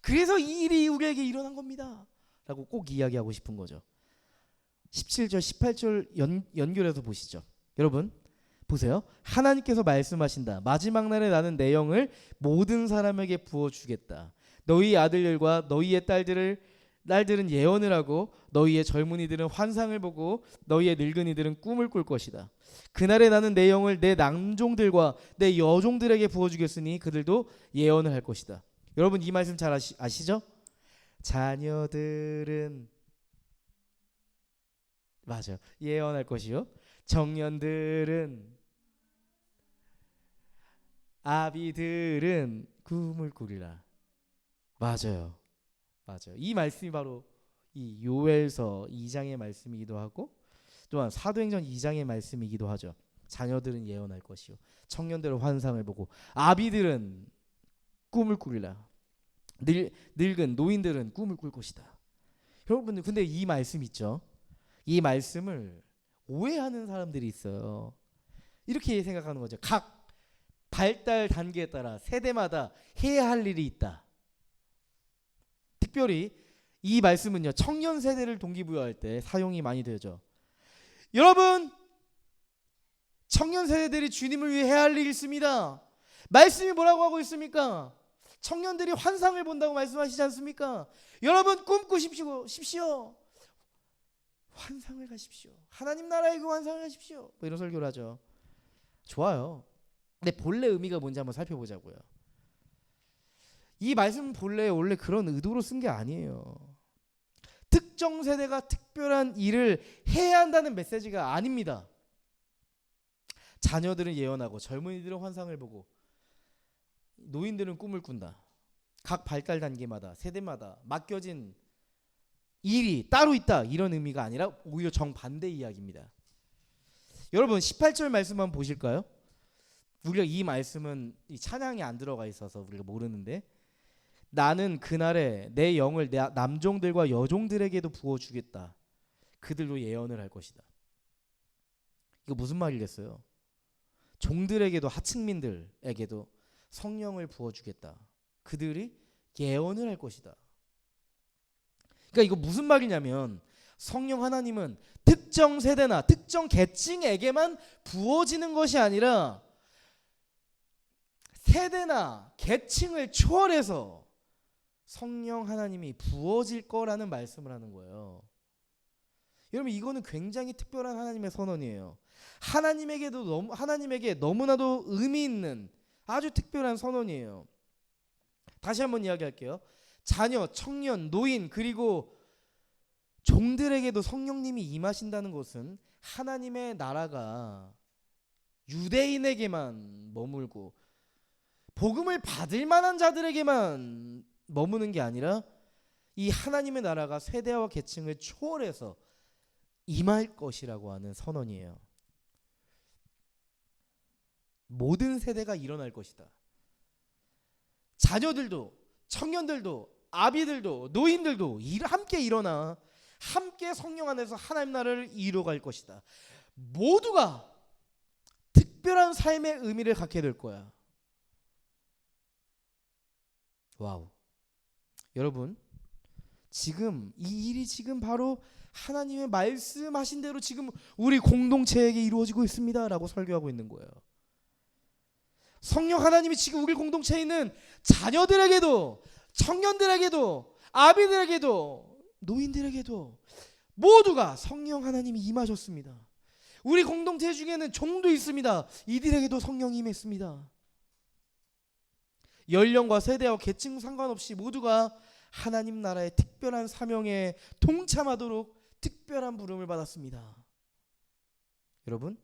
그래서 이 일이 우리에게 일어난 겁니다 라고 꼭 이야기하고 싶은 거죠. 17절 18절 연결해서 보시죠. 여러분 보세요. 하나님께서 말씀하신다. 마지막 날에 나는 내 영을 모든 사람에게 부어주겠다. 너희 아들들과 너희의 딸들은 예언을 하고 너희의 젊은이들은 환상을 보고 너희의 늙은이들은 꿈을 꿀 것이다. 그날에 나는 내 영을 내 남종들과 내 여종들에게 부어주겠으니 그들도 예언을 할 것이다. 여러분 이 말씀 잘 아시죠? 자녀들은 맞아요. 예언할 것이요. 청년들은 아비들은 꿈을 꾸리라. 맞아요. 이 말씀이 바로 이 요엘서 2장의 말씀이기도 하고 또한 사도행전 2장의 말씀이기도 하죠. 자녀들은 예언할 것이요 청년들은 환상을 보고 아비들은 꿈을 꾸리라. 늙은 노인들은 꿈을 꿀 것이다. 여러분들 근데 이 말씀 있죠. 이 말씀을 오해하는 사람들이 있어요. 이렇게 생각하는 거죠. 각 발달 단계에 따라 세대마다 해야 할 일이 있다. 특별히 이 말씀은요 청년 세대를 동기부여할 때 사용이 많이 되죠. 여러분 청년 세대들이 주님을 위해 해야 할 일이 있습니다. 말씀이 뭐라고 하고 있습니까? 청년들이 환상을 본다고 말씀하시지 않습니까? 여러분 꿈꾸십시오. 환상을 가십시오. 하나님 나라의 그 환상을 가십시오. 뭐 이런 설교를 하죠. 좋아요. 근데 본래 의미가 뭔지 한번 살펴보자고요. 이 말씀 본래 원래 그런 의도로 쓴 게 아니에요. 특정 세대가 특별한 일을 해야 한다는 메시지가 아닙니다. 자녀들은 예언하고 젊은이들은 환상을 보고 노인들은 꿈을 꾼다. 각 발달 단계마다 세대마다 맡겨진 일이 따로 있다 이런 의미가 아니라 오히려 정반대 이야기입니다. 여러분 18절 말씀 한번 보실까요? 우리가 이 말씀은 이 찬양이 안 들어가 있어서 우리가 모르는데 나는 그날에 내 영을 내 남종들과 여종들에게도 부어주겠다. 그들도 예언을 할 것이다. 이거 무슨 말이겠어요? 종들에게도 하층민들에게도 성령을 부어주겠다. 그들이 예언을 할 것이다. 그러니까 이거 무슨 말이냐면 성령 하나님은 특정 세대나 특정 계층에게만 부어지는 것이 아니라 세대나 계층을 초월해서 성령 하나님이 부어질 거라는 말씀을 하는 거예요. 여러분 이거는 굉장히 특별한 하나님의 선언이에요. 하나님에게 너무나도 의미 있는 아주 특별한 선언이에요. 다시 한번 이야기할게요. 자녀, 청년, 노인 그리고 종들에게도 성령님이 임하신다는 것은 하나님의 나라가 유대인에게만 머물고 복음을 받을 만한 자들에게만 머무는 게 아니라 이 하나님의 나라가 세대와 계층을 초월해서 임할 것이라고 하는 선언이에요. 모든 세대가 일어날 것이다. 자녀들도 청년들도 아비들도 노인들도 함께 일어나 함께 성령 안에서 하나님 나라를 이루어갈 것이다. 모두가 특별한 삶의 의미를 갖게 될 거야. 와우. 여러분, 지금 이 일이 지금 바로 하나님의 말씀하신 대로 지금 우리 공동체에게 이루어지고 있습니다 라고 설교하고 있는 거예요. 성령 하나님이 지금 우리 공동체에 있는 자녀들에게도, 청년들에게도, 아비들에게도, 노인들에게도 모두가 성령 하나님이 임하셨습니다. 우리 공동체 중에는 종도 있습니다. 이들에게도 성령이 임했습니다. 연령과 세대와 계층 상관없이 모두가 하나님 나라의 특별한 사명에 동참하도록 특별한 부름을 받았습니다. 여러분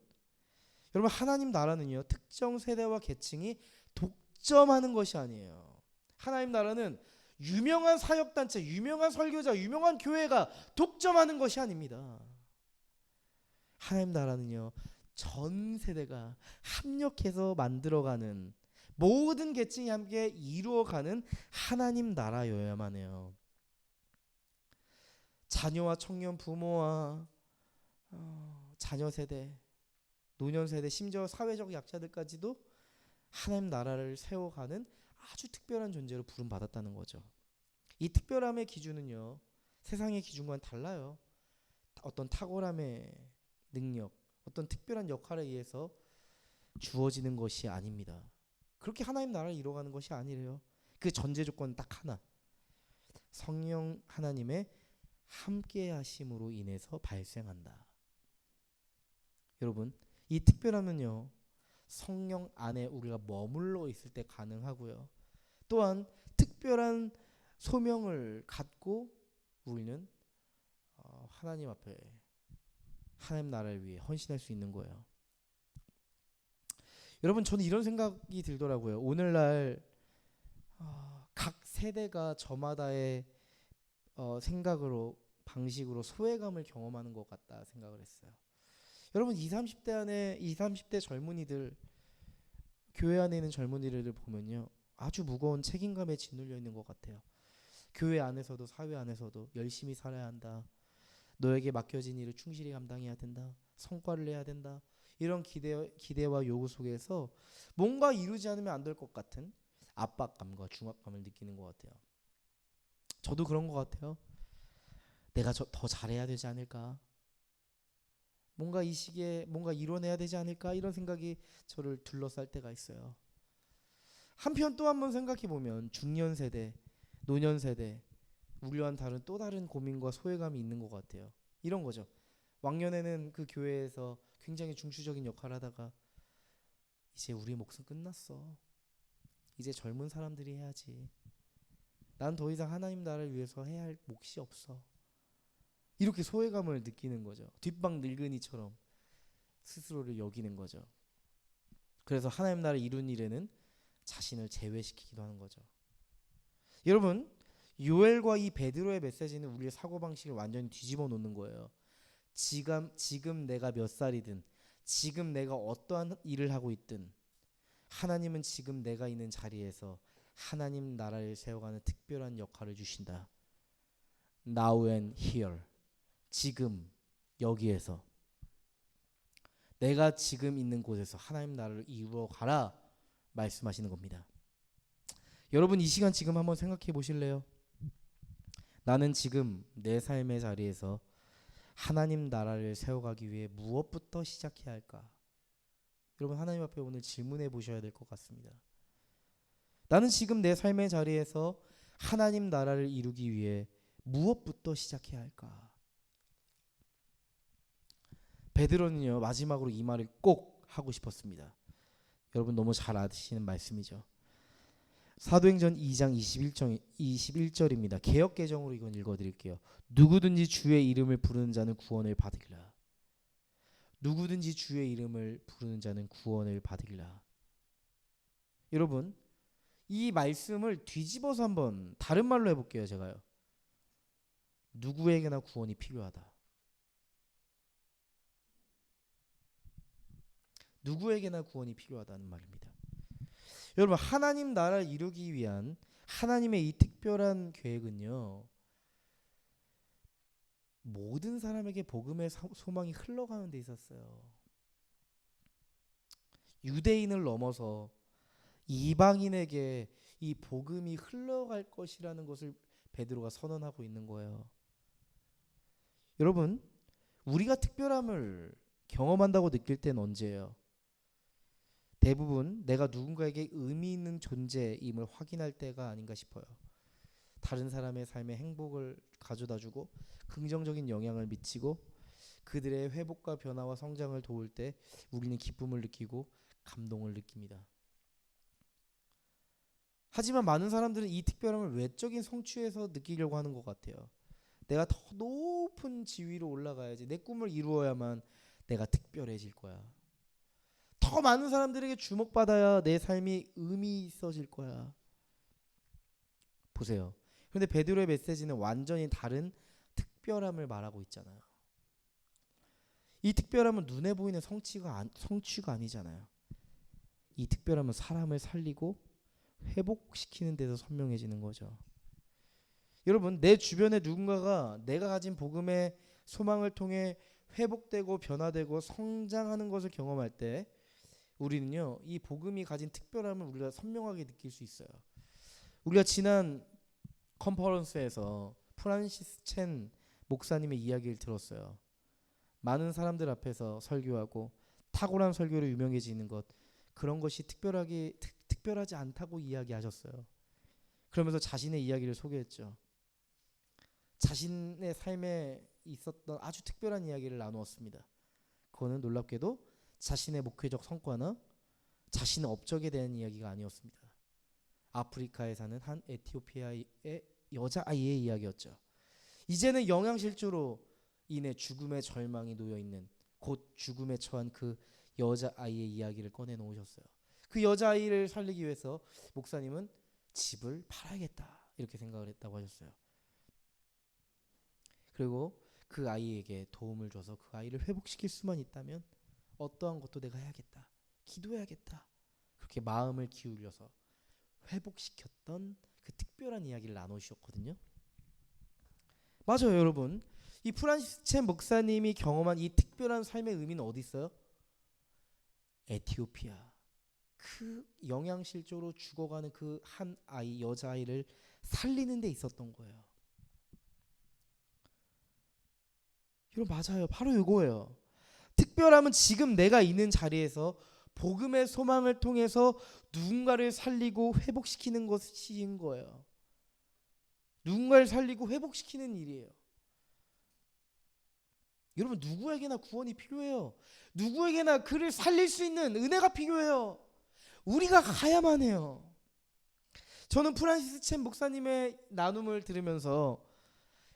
하나님 나라는요, 특정 세대와 계층이 독점하는 것이 아니에요. 하나님 나라는 유명한 사역단체, 유명한 설교자, 유명한 교회가 독점하는 것이 아닙니다. 하나님 나라는요, 전 세대가 합력해서 만들어가는, 모든 계층이 함께 이루어가는 하나님 나라여야만 해요. 자녀와 청년, 부모와 자녀 세대, 노년 세대, 심지어 사회적 약자들까지도 하나님 나라를 세워가는 아주 특별한 존재로 부름받았다는 거죠. 이 특별함의 기준은요, 세상의 기준과는 달라요. 어떤 탁월함의 능력, 어떤 특별한 역할에 의해서 주어지는 것이 아닙니다. 그렇게 하나님 나라를 이루어가는 것이 아니래요. 그 전제 조건은 딱 하나, 성령 하나님의 함께 하심으로 인해서 발생한다. 여러분, 이 특별함은요, 성령 안에 우리가 머물러 있을 때 가능하고요, 또한 특별한 소명을 갖고 우리는 하나님 앞에 하나님 나라를 위해 헌신할 수 있는 거예요. 여러분, 저는 이런 생각이 들더라고요. 오늘날 각 세대가 저마다의 생각으로, 방식으로 소외감을 경험하는 것 같다 생각을 했어요. 여러분, 20, 30대 젊은이들, 교회 안에 있는 젊은이들을 보면요, 아주 무거운 책임감에 짓눌려 있는 것 같아요. 교회 안에서도 사회 안에서도 열심히 살아야 한다. 너에게 맡겨진 일을 충실히 감당해야 된다. 성과를 내야 된다. 이런 기대와 요구 속에서 뭔가 이루지 않으면 안 될 것 같은 압박감과 중압감을 느끼는 것 같아요. 저도 그런 것 같아요. 내가 더 잘해야 되지 않을까? 뭔가 이 시기에 뭔가 이뤄내야 되지 않을까? 이런 생각이 저를 둘러쌀 때가 있어요. 한편 또 한번 생각해 보면 중년 세대, 노년 세대, 우리와는 다른 또 다른 고민과 소외감이 있는 것 같아요. 이런 거죠. 왕년에는 그 교회에서 굉장히 중추적인 역할을 하다가 이제 우리 몫은 끝났어. 이제 젊은 사람들이 해야지. 난 더 이상 하나님 나라를 위해서 해야 할 몫이 없어. 이렇게 소외감을 느끼는 거죠. 뒷방 늙은이처럼 스스로를 여기는 거죠. 그래서 하나님 나라를 이룬 일에는 자신을 제외시키기도 하는 거죠. 여러분, 요엘과 이 베드로의 메시지는 우리의 사고방식을 완전히 뒤집어 놓는 거예요. 지금 내가 몇 살이든, 지금 내가 어떠한 일을 하고 있든, 하나님은 지금 내가 있는 자리에서 하나님 나라를 세워가는 특별한 역할을 주신다. Now and here. 지금 여기에서, 내가 지금 있는 곳에서 하나님 나라를 이루어 가라 말씀하시는 겁니다. 여러분, 이 시간 지금 한번 생각해 보실래요? 나는 지금 내 삶의 자리에서 하나님 나라를 세워가기 위해 무엇부터 시작해야 할까? 여러분, 하나님 앞에 오늘 질문해 보셔야 될 것 같습니다. 나는 지금 내 삶의 자리에서 하나님 나라를 이루기 위해 무엇부터 시작해야 할까? 베드로는요, 마지막으로 이 말을 꼭 하고 싶었습니다. 여러분, 너무 잘 아시는 말씀이죠. 사도행전 2장 21절입니다. 개역개정으로 이건 읽어드릴게요. 누구든지 주의 이름을 부르는 자는 구원을 받으리라. 누구든지 주의 이름을 부르는 자는 구원을 받으리라. 여러분, 이 말씀을 뒤집어서 한번 다른 말로 해볼게요. 제가요, 누구에게나 구원이 필요하다. 누구에게나 구원이 필요하다는 말입니다. 여러분, 하나님 나라를 이루기 위한 하나님의 이 특별한 계획은요, 모든 사람에게 복음의 소망이 흘러가는 데 있었어요. 유대인을 넘어서 이방인에게 이 복음이 흘러갈 것이라는 것을 베드로가 선언하고 있는 거예요. 여러분, 우리가 특별함을 경험한다고 느낄 때는 언제예요? 대부분 내가 누군가에게 의미 있는 존재임을 확인할 때가 아닌가 싶어요. 다른 사람의 삶에 행복을 가져다주고 긍정적인 영향을 미치고 그들의 회복과 변화와 성장을 도울 때 우리는 기쁨을 느끼고 감동을 느낍니다. 하지만 많은 사람들은 이 특별함을 외적인 성취에서 느끼려고 하는 것 같아요. 내가 더 높은 지위로 올라가야지, 내 꿈을 이루어야만 내가 특별해질 거야. 더 많은 사람들에게 주목받아야 내 삶이 의미 있어질 거야. 보세요. 그런데 베드로의 메시지는 완전히 다른 특별함을 말하고 있잖아요. 이 특별함은 눈에 보이는 성취가 아니잖아요. 이 특별함은 사람을 살리고 회복시키는 데서 선명해지는 거죠. 여러분, 내 주변에 누군가가 내가 가진 복음의 소망을 통해 회복되고 변화되고 성장하는 것을 경험할 때 우리는요, 이 복음이 가진 특별함을 우리가 선명하게 느낄 수 있어요. 우리가 지난 컨퍼런스에서 프란시스 첸 목사님의 이야기를 들었어요. 많은 사람들 앞에서 설교하고 탁월한 설교로 유명해지는 것, 그런 것이 특별하지 않다고 이야기하셨어요. 그러면서 자신의 이야기를 소개했죠. 자신의 삶에 있었던 아주 특별한 이야기를 나누었습니다. 그거는 놀랍게도 자신의 목회적 성과나 자신의 업적에 대한 이야기가 아니었습니다. 아프리카에 사는 한 에티오피아의 여자아이의 이야기였죠. 이제는 영양실조로 인해 죽음의 절망이 놓여있는, 곧 죽음에 처한 그 여자아이의 이야기를 꺼내놓으셨어요. 그 여자아이를 살리기 위해서 목사님은 집을 팔아야겠다 이렇게 생각을 했다고 하셨어요. 그리고 그 아이에게 도움을 줘서 그 아이를 회복시킬 수만 있다면 어떠한 것도 내가 해야겠다, 기도해야겠다, 그렇게 마음을 기울여서 회복시켰던 그 특별한 이야기를 나누셨거든요. 맞아요, 여러분. 이 프란시스 첸 목사님이 경험한 이 특별한 삶의 의미는 어디 있어요? 에티오피아. 그 영양실조로 죽어가는 그 한 아이, 여자아이를 살리는 데 있었던 거예요. 여러분, 맞아요. 바로 이거예요. 특별함은 지금 내가 있는 자리에서 복음의 소망을 통해서 누군가를 살리고 회복시키는 것인 거예요. 누군가를 살리고 회복시키는 일이에요. 여러분, 누구에게나 구원이 필요해요. 누구에게나 그를 살릴 수 있는 은혜가 필요해요. 우리가 가야만 해요. 저는 프란시스 첸 목사님의 나눔을 들으면서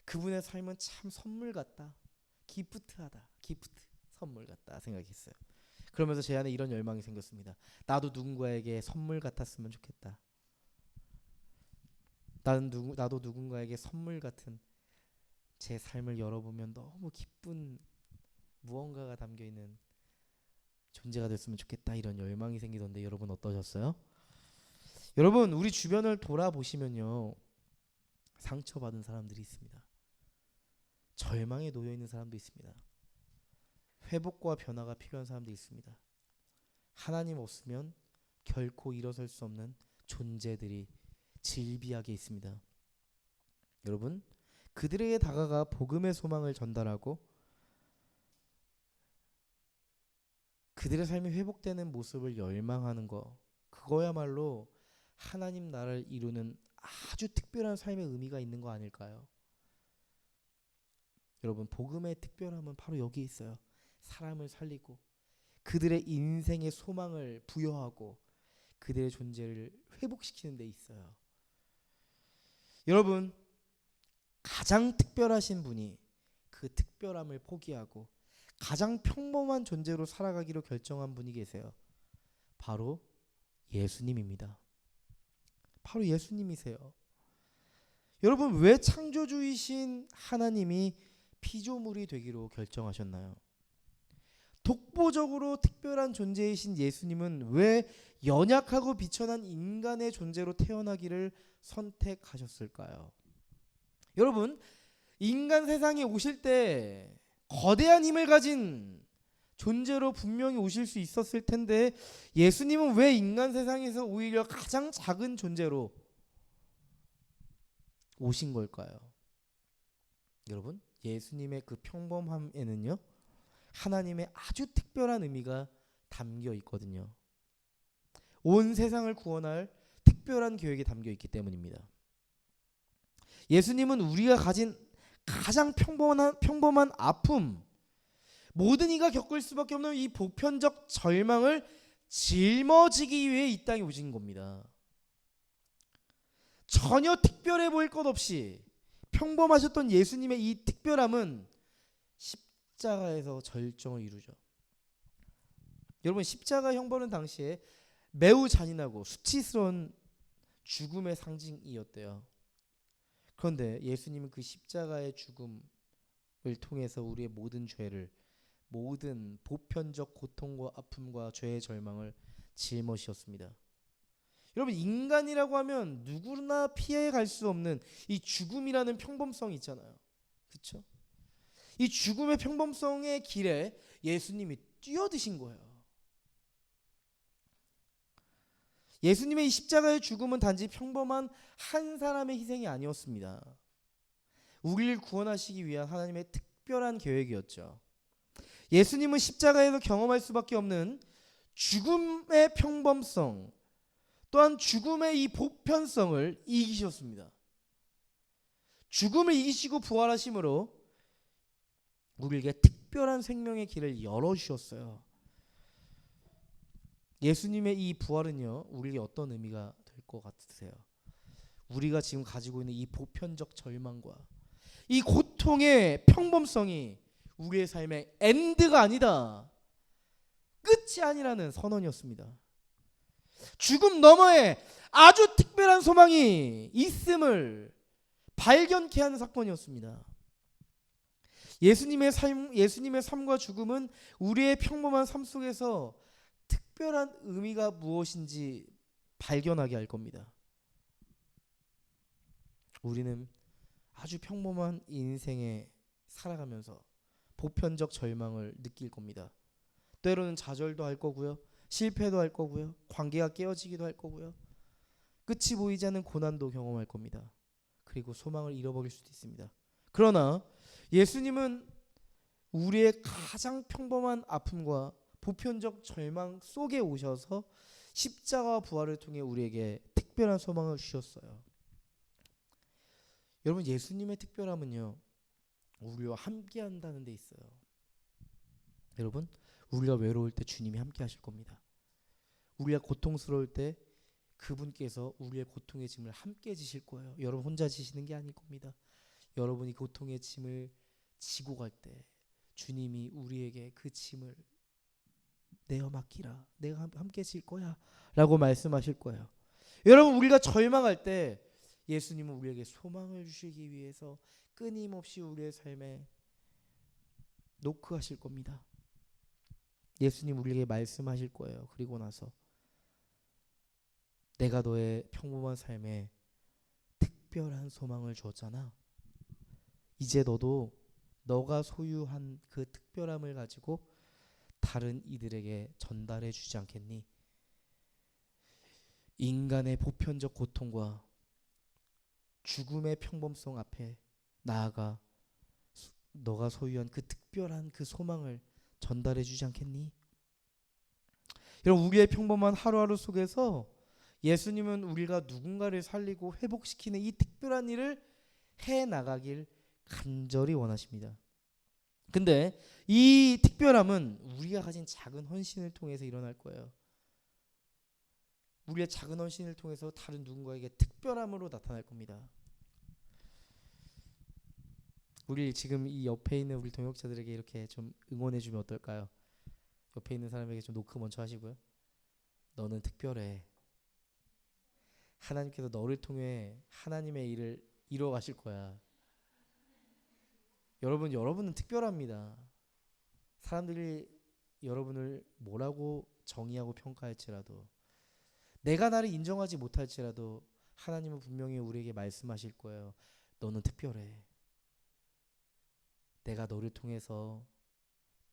그분의 삶은 참 선물 같다, 기프트하다, 기프트, 선물 같다 생각했어요. 그러면서 제 안에 이런 열망이 생겼습니다. 나도 누군가에게 선물 같았으면 좋겠다. 나도 누군가에게 선물 같은 제 삶을 열어보면 너무 기쁜 무언가가 담겨있는 존재가 됐으면 좋겠다, 이런 열망이 생기던데 여러분 어떠셨어요? 여러분, 우리 주변을 돌아보시면요, 상처받은 사람들이 있습니다. 절망에 놓여있는 사람도 있습니다. 회복과 변화가 필요한 사람도 있습니다. 하나님 없으면 결코 일어설 수 없는 존재들이 질비하게 있습니다. 여러분, 그들에게 다가가 복음의 소망을 전달하고 그들의 삶이 회복되는 모습을 열망하는 거, 그거야말로 하나님 나라를 이루는 아주 특별한 삶의 의미가 있는 거 아닐까요? 여러분, 복음의 특별함은 바로 여기 있어요. 사람을 살리고 그들의 인생의 소망을 부여하고 그들의 존재를 회복시키는 데 있어요. 여러분, 가장 특별하신 분이 그 특별함을 포기하고 가장 평범한 존재로 살아가기로 결정한 분이 계세요. 바로 예수님입니다. 바로 예수님이세요. 여러분, 왜 창조주이신 하나님이 피조물이 되기로 결정하셨나요? 독보적으로 특별한 존재이신 예수님은 왜 연약하고 비천한 인간의 존재로 태어나기를 선택하셨을까요? 여러분, 인간 세상에 오실 때 거대한 힘을 가진 존재로 분명히 오실 수 있었을 텐데 예수님은 왜 인간 세상에서 오히려 가장 작은 존재로 오신 걸까요? 여러분, 예수님의 그 평범함에는요, 하나님의 아주 특별한 의미가 담겨 있거든요. 온 세상을 구원할 특별한 계획이 담겨 있기 때문입니다. 예수님은 우리가 가진 가장 평범한 아픔, 모든 이가 겪을 수밖에 없는 이 보편적 절망을 짊어지기 위해 이 땅에 오신 겁니다. 전혀 특별해 보일 것 없이 평범하셨던 예수님의 이 특별함은 십자가에서 절정을 이루죠. 여러분, 십자가 형벌은 당시에 매우 잔인하고 수치스러운 죽음의 상징이었대요. 그런데 예수님은 그 십자가의 죽음을 통해서 우리의 모든 죄를, 모든 보편적 고통과 아픔과 죄의 절망을 짊어지셨습니다. 여러분, 인간이라고 하면 누구나 피해갈 수 없는 이 죽음이라는 평범성이 있잖아요. 그렇죠? 이 죽음의 평범성의 길에 예수님이 뛰어드신 거예요. 예수님의 이 십자가의 죽음은 단지 평범한 한 사람의 희생이 아니었습니다. 우리를 구원하시기 위한 하나님의 특별한 계획이었죠. 예수님은 십자가에서 경험할 수밖에 없는 죽음의 평범성, 또한 죽음의 이 보편성을 이기셨습니다. 죽음을 이기시고 부활하심으로 우리에게 특별한 생명의 길을 열어주셨어요. 예수님의 이 부활은요, 우리에게 어떤 의미가 될 것 같으세요? 우리가 지금 가지고 있는 이 보편적 절망과 이 고통의 평범성이 우리의 삶의 엔드가 아니다, 끝이 아니라는 선언이었습니다. 죽음 너머에 아주 특별한 소망이 있음을 발견케 하는 사건이었습니다. 예수님의 삶과 죽음은 우리의 평범한 삶 속에서 특별한 의미가 무엇인지 발견하게 할 겁니다. 우리는 아주 평범한 인생에 살아가면서 보편적 절망을 느낄 겁니다. 때로는 좌절도 할 거고요, 실패도 할 거고요, 관계가 깨어지기도 할 거고요, 끝이 보이지 않는 고난도 경험할 겁니다. 그리고 소망을 잃어버릴 수도 있습니다. 그러나 예수님은 우리의 가장 평범한 아픔과 보편적 절망 속에 오셔서 십자가 부활을 통해 우리에게 특별한 소망을 주셨어요. 여러분, 예수님의 특별함은요, 우리와 함께 한다는 데 있어요. 여러분, 우리가 외로울 때 주님이 함께 하실 겁니다. 우리가 고통스러울 때 그분께서 우리의 고통의 짐을 함께 지실 거예요. 여러분 혼자 지시는 게 아닐 겁니다. 여러분이 고통의 짐을 지고 갈 때 주님이 우리에게 그 짐을 내어 맡기라, 내가 함께 질 거야 라고 말씀하실 거예요. 여러분, 우리가 절망할 때 예수님은 우리에게 소망을 주시기 위해서 끊임없이 우리의 삶에 노크하실 겁니다. 예수님 우리에게 말씀하실 거예요. 그리고 나서 내가 너의 평범한 삶에 특별한 소망을 주었잖아. 이제 너도 너가 소유한 그 특별함을 가지고 다른 이들에게 전달해 주지 않겠니? 인간의 보편적 고통과 죽음의 평범성 앞에 나아가 너가 소유한 그 특별한 그 소망을 전달해 주지 않겠니? 여러분, 우리의 평범한 하루하루 속에서 예수님은 우리가 누군가를 살리고 회복시키는 이 특별한 일을 해나가길 간절히 원하십니다. 근데 이 특별함은 우리가 가진 작은 헌신을 통해서 일어날 거예요. 우리의 작은 헌신을 통해서 다른 누군가에게 특별함으로 나타날 겁니다. 우리 지금 이 옆에 있는 우리 동역자들에게 이렇게 좀 응원해 주면 어떨까요? 옆에 있는 사람에게 좀 노크 먼저 하시고요. 너는 특별해. 하나님께서 너를 통해 하나님의 일을 이루어 가실 거야. 여러분은 특별합니다. 사람들이 여러분을 뭐라고 정의하고 평가할지라도, 내가 나를 인정하지 못할지라도 하나님은 분명히 우리에게 말씀하실 거예요. 너는 특별해. 내가 너를 통해서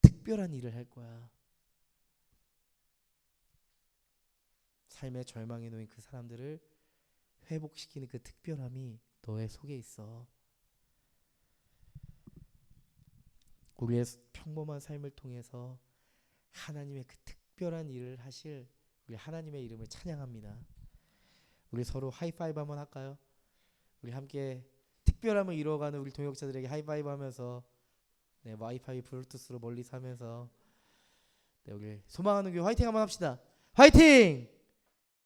특별한 일을 할 거야. 삶의 절망에 놓인 그 사람들을 회복시키는 그 특별함이 너의 속에 있어. 우리의 평범한 삶을 통해서 하나님의 그 특별한 일을 하실 우리 하나님의 이름을 찬양합니다. 우리 서로 하이파이브 한번 할까요? 우리 함께 특별함을 이루어가는 우리 동역자들에게 하이파이브 하면서, 네, 와이파이 블루투스로 멀리서 하면서, 네, 우리 소망하는 교회 화이팅 한번 합시다. 화이팅!